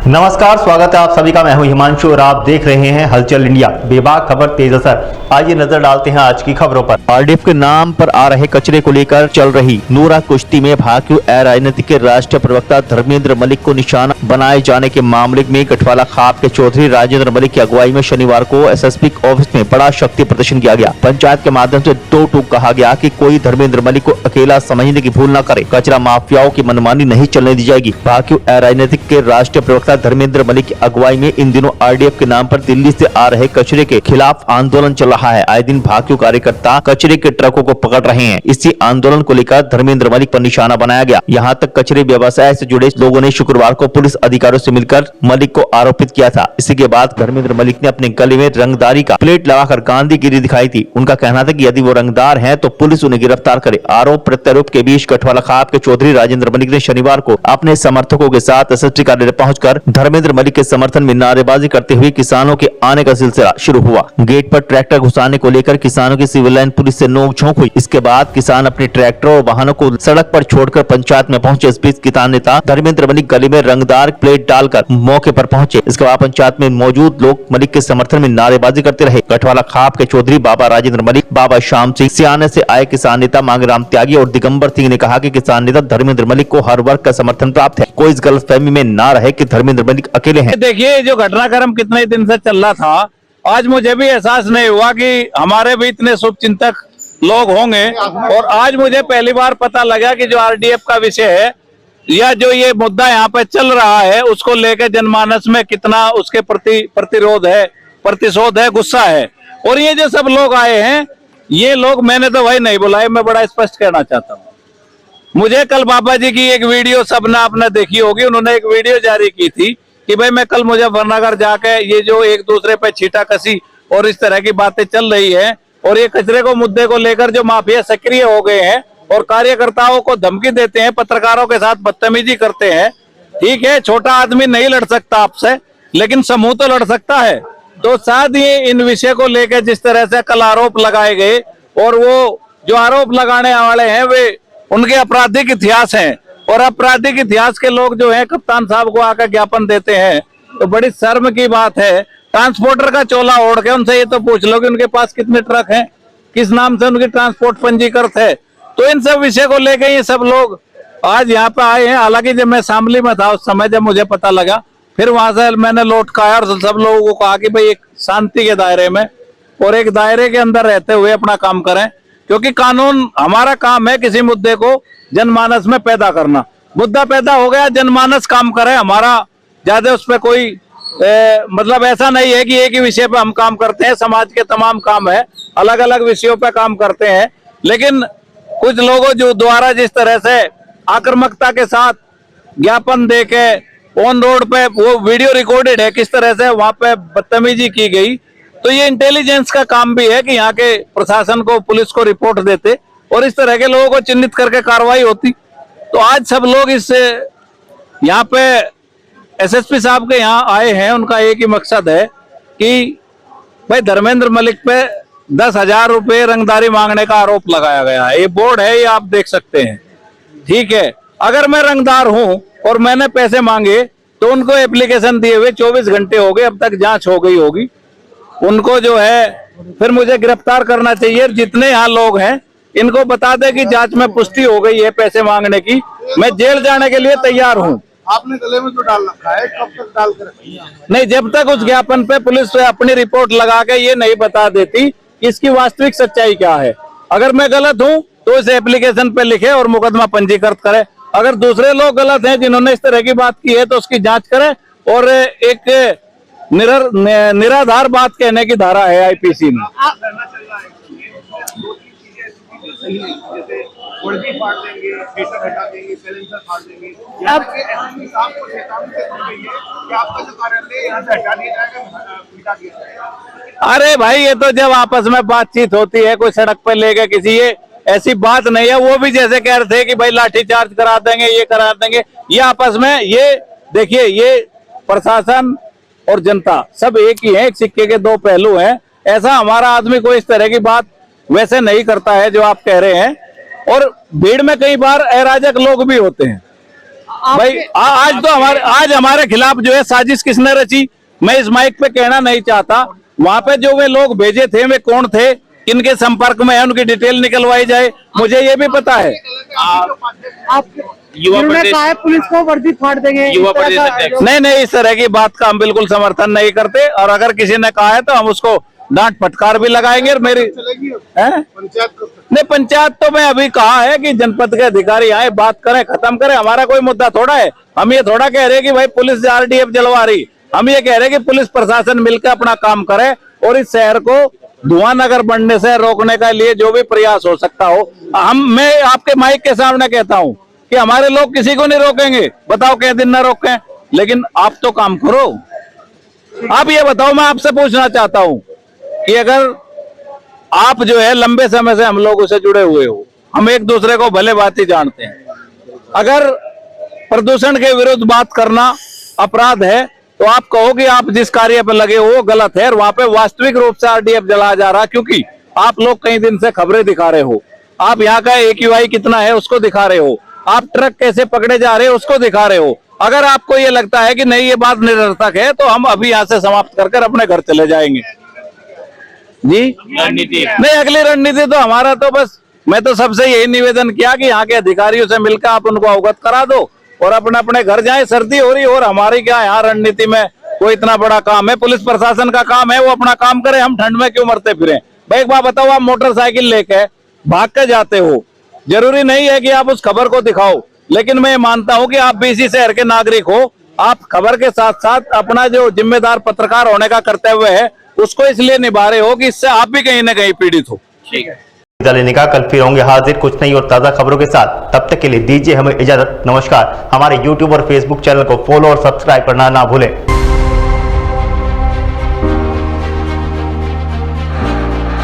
नमस्कार, स्वागत है आप सभी का। मैं हूं हिमांशु और आप देख रहे हैं हलचल इंडिया। बेबाक खबर तेज असर। आइए नजर डालते हैं आज की खबरों पर। आरडीएफ के नाम पर आ रहे कचरे को लेकर चल रही नूरा कुश्ती में भाकियू राजनीति के राष्ट्रीय प्रवक्ता धर्मेंद्र मलिक को निशाना बनाए जाने के मामले में गठवाला खाप के चौधरी राजेंद्र मलिक की अगुवाई में शनिवार को एसएसपी ऑफिस में बड़ा शक्ति प्रदर्शन किया गया। पंचायत के माध्यम से दो टूक कहा गया कि कोई धर्मेंद्र मलिक को अकेला समझने की भूल न करे। कचरा माफियाओं की मनमानी नहीं चलने दी जाएगी। भाकियू राजनीतिक के राष्ट्रीय प्रवक्ता धर्मेंद्र मलिक की अगुवाई में इन दिनों आरडीएफ के नाम पर दिल्ली से आ रहे कचरे के खिलाफ आंदोलन चल रहा है। आए दिन भाकियू कार्यकर्ता कचरे के ट्रकों को पकड़ रहे हैं। इसी आंदोलन को लेकर धर्मेंद्र मलिक पर निशाना बनाया गया। यहाँ तक कचरे व्यवसाय से जुड़े लोगों ने शुक्रवार को पुलिस अधिकारियों से मिलकर मलिक को आरोपित किया था। इसी के बाद धर्मेंद्र मलिक ने अपने गले में रंगदारी का प्लेट लगाकर गांधीगिरी दिखाई थी। उनका कहना था कि यदि वो रंगदार हैं तो पुलिस उन्हें गिरफ्तार करे। आरोप प्रत्यारोप के बीच गठवाला खाप के चौधरी राजेंद्र मलिक ने शनिवार को अपने समर्थकों के साथ एसएसपी कार्यालय पहुंचकर धर्मेंद्र मलिक के समर्थन में नारेबाजी करते हुए किसानों के आने का सिलसिला शुरू हुआ। गेट पर ट्रैक्टर घुसाने को लेकर किसानों की सिविल लाइन पुलिस से नोकझोंक हुई। इसके बाद किसान अपने ट्रैक्टर और वाहनों को सड़क पर छोड़कर पंचायत में पहुंचे। इस बीच किसान नेता धर्मेंद्र मलिक गले में रंगदार प्लेट डालकर मौके पर पहुंचे। इसके बाद पंचायत में मौजूद लोग मलिक के समर्थन में नारेबाजी करते रहे। गठवाला खाप के चौधरी बाबा राजेंद्र मलिक, बाबा श्याम सिंह, सियाने से आए किसान नेता मांगराम त्यागी और दिगंबर सिंह ने कहा कि किसान नेता धर्मेंद्र मलिक को हर वर्ग का समर्थन प्राप्त है। कोई इस गलतफहमी में ना रहे कि धर्मेंद्र मलिक अकेले हैं। देखिए, जो घटनाक्रम कितने दिन से चल रहा था, आज मुझे भी एहसास नहीं हुआ कि हमारे भी इतने शुभचिंतक लोग होंगे। और आज मुझे पहली बार पता लगा कि जो आरडीएफ का विषय है या जो ये मुद्दा यहाँ पे चल रहा है, उसको लेकर जनमानस में कितना उसके प्रति प्रतिरोध है, प्रतिशोध है, गुस्सा है। और ये जो सब लोग आए हैं, ये लोग मैंने तो भाई नहीं बुलाए। मैं बड़ा स्पष्ट कहना चाहता हूँ। मुझे कल बाबा जी की एक वीडियो सबने आपने देखी होगी। उन्होंने एक वीडियो जारी की थी कि भाई मैं कल मुजफ्फरनगर जाके ये जो एक दूसरे पे छीटा कसी और इस तरह की बातें चल रही है और ये कचरे को मुद्दे को लेकर जो माफिया सक्रिय हो गए हैं और कार्यकर्ताओं को धमकी देते हैं, पत्रकारों के साथ बदतमीजी करते हैं। ठीक है, छोटा आदमी नहीं लड़ सकता आपसे, लेकिन समूह तो लड़ सकता है। तो साथ ही इन विषय को लेकर जिस तरह से कल आरोप लगाए गए और वो जो आरोप लगाने वाले हैं वे उनके आपराधिक इतिहास हैं और आपराधिक इतिहास के लोग जो हैं कप्तान साहब को आकर ज्ञापन देते हैं, तो बड़ी शर्म की बात है। ट्रांसपोर्टर का चोला ओढ़ के उनसे ये तो पूछ लो कि उनके पास कितने ट्रक हैं, किस नाम से उनकी ट्रांसपोर्ट पंजीकृत है। तो इन सब विषय को लेकर ये सब लोग आज यहाँ पे आए हैं। हालांकि जब मैं शामली में था उस समय जब मुझे पता लगा, फिर वहां से मैंने लौट के आया और सब लोगों को कहा कि भाई एक शांति के दायरे में और एक दायरे के अंदर रहते हुए अपना काम करें, क्योंकि कानून हमारा काम है किसी मुद्दे को जनमानस में पैदा करना। मुद्दा पैदा हो गया, जनमानस काम करे, हमारा ज्यादा उस पर कोई मतलब ऐसा नहीं है कि एक ही विषय पे हम काम करते हैं। समाज के तमाम काम है, अलग अलग विषयों पे काम करते हैं। लेकिन कुछ लोगों जो द्वारा जिस तरह से आक्रामकता के साथ ज्ञापन देके ऑन रोड पे वो वीडियो रिकॉर्डेड है, किस तरह से वहां पे बदतमीजी की गई, तो ये इंटेलिजेंस का काम भी है कि यहाँ के प्रशासन को, पुलिस को रिपोर्ट देते और इस तरह के लोगों को चिन्हित करके कार्रवाई होती। तो आज सब लोग इस यहाँ पे एसएसपी साहब के यहाँ आए हैं। उनका एक ही मकसद है कि भाई धर्मेंद्र मलिक पे 10,000 रुपये रंगदारी मांगने का आरोप लगाया गया है। ये बोर्ड है, ये आप देख सकते हैं। ठीक है, अगर मैं रंगदार हूं और मैंने पैसे मांगे तो उनको एप्लीकेशन दिए हुए 24 घंटे हो गए, अब तक जांच हो गई होगी। उनको जो है फिर मुझे गिरफ्तार करना चाहिए। जितने यहाँ लोग हैं इनको बता दे कि जांच में पुष्टि हो गई है पैसे मांगने की, मैं जेल जाने के लिए तैयार हूँ। आपने गले में तो डाल रखा है, कब तक डाल कर? नहीं, जब तक उस ज्ञापन पे पुलिस अपनी रिपोर्ट लगा के ये नहीं बता देती कि इसकी वास्तविक सच्चाई क्या है। अगर मैं गलत हूँ तो इस एप्लीकेशन पे लिखे और मुकदमा पंजीकृत करे। अगर दूसरे लोग गलत हैं जिन्होंने इस तरह की बात की है तो उसकी जांच करे। और एक निराधार बात कहने की धारा है आईपीसी में। अरे भाई, ये तो जब आपस में बातचीत होती है, कोई सड़क पर लेकर किसी, ये ऐसी बात नहीं है। वो भी जैसे कह रहे थे कि भाई लाठी चार्ज करा देंगे, ये करा देंगे, ये आपस में, ये देखिए, ये प्रशासन और जनता सब एक ही है, एक सिक्के के दो पहलू हैं। ऐसा हमारा आदमी कोई इस तरह की बात वैसे नहीं करता है जो आप कह रहे हैं। और भीड़ में कई बार अराजक लोग भी होते हैं। भाई आज हमारे खिलाफ जो है साजिश किसने रची, मैं इस माइक पे कहना नहीं चाहता। वहां पे जो वे लोग भेजे थे वे कौन थे, किनके संपर्क में है, उनकी डिटेल निकलवाई जाए, मुझे ये भी पता है। उन्होंने कहा है पुलिस को वर्दी फाड़ देंगे, नहीं, इस तरह की बात का हम बिल्कुल समर्थन नहीं करते, और अगर किसी ने कहा है तो हम उसको डांट फटकार भी लगाएंगे। और मेरी नहीं, पंचायत तो मैं अभी कहा है कि जनपद के अधिकारी आए, बात करें, खत्म करें, हमारा कोई मुद्दा थोड़ा है। हम ये थोड़ा कह रहे हैं कि भाई पुलिस आरडीएफ जलवा रही, हम ये कह रहे हैं कि पुलिस प्रशासन मिलकर अपना काम करे और इस शहर को धुआं नगर बनने से रोकने के लिए जो भी प्रयास हो सकता हो। मैं आपके माइक के सामने कहता हूं कि हमारे लोग किसी को नहीं रोकेंगे, बताओ क्या दिन ना रोकें, लेकिन आप तो काम करो। आप ये बताओ, मैं आपसे पूछना चाहता हूं कि अगर आप जो है लंबे समय से हम लोगों से जुड़े हुए हो, हम एक दूसरे को भले भांति जानते हैं, अगर प्रदूषण के विरुद्ध बात करना अपराध है तो आप कहो कि आप जिस कार्य पर लगे हो वो गलत है, और वहां पे वास्तविक रूप से आरडीएफ जलाया जा रहा, क्योंकि आप लोग कई दिन से खबरें दिखा रहे हो, आप यहाँ का AQI कितना है उसको दिखा रहे हो, आप ट्रक कैसे पकड़े जा रहे हो उसको दिखा रहे हो। अगर आपको ये लगता है कि नहीं ये बात निरर्थक है तो हम अभी यहाँ से समाप्त कर अपने घर चले जाएंगे। जी रणनीति नहीं, अगली रणनीति तो हमारा तो बस, मैं तो सबसे यही निवेदन किया कि यहाँ के अधिकारियों से मिलकर आप उनको अवगत करा दो और अपने अपने घर जाएं। सर्दी हो रही, और हमारी क्या यहाँ रणनीति में कोई इतना बड़ा काम है, पुलिस प्रशासन का काम है, वो अपना काम करे, हम ठंड में क्यों मरते फिरें। भाई एक बात बताओ, आप मोटरसाइकिल लेके भाग के जाते हो, जरूरी नहीं है कि आप उस खबर को दिखाओ, लेकिन मैं मानता हूं कि आप भी इसी शहर के नागरिक हो, आप खबर के साथ साथ अपना जो जिम्मेदार पत्रकार होने का कर्तव्य है उसको इसलिए निभा रहे हो कि इससे आप भी कहीं ना कहीं पीड़ित हो। ठीक है, विदा लेने का, कल फिर होंगे हाजिर कुछ नई और ताजा खबरों के साथ। तब तक के लिए दीजिए हमें इजाजत, नमस्कार। हमारे YouTube और Facebook चैनल को फॉलो और सब्सक्राइब करना ना भूलें।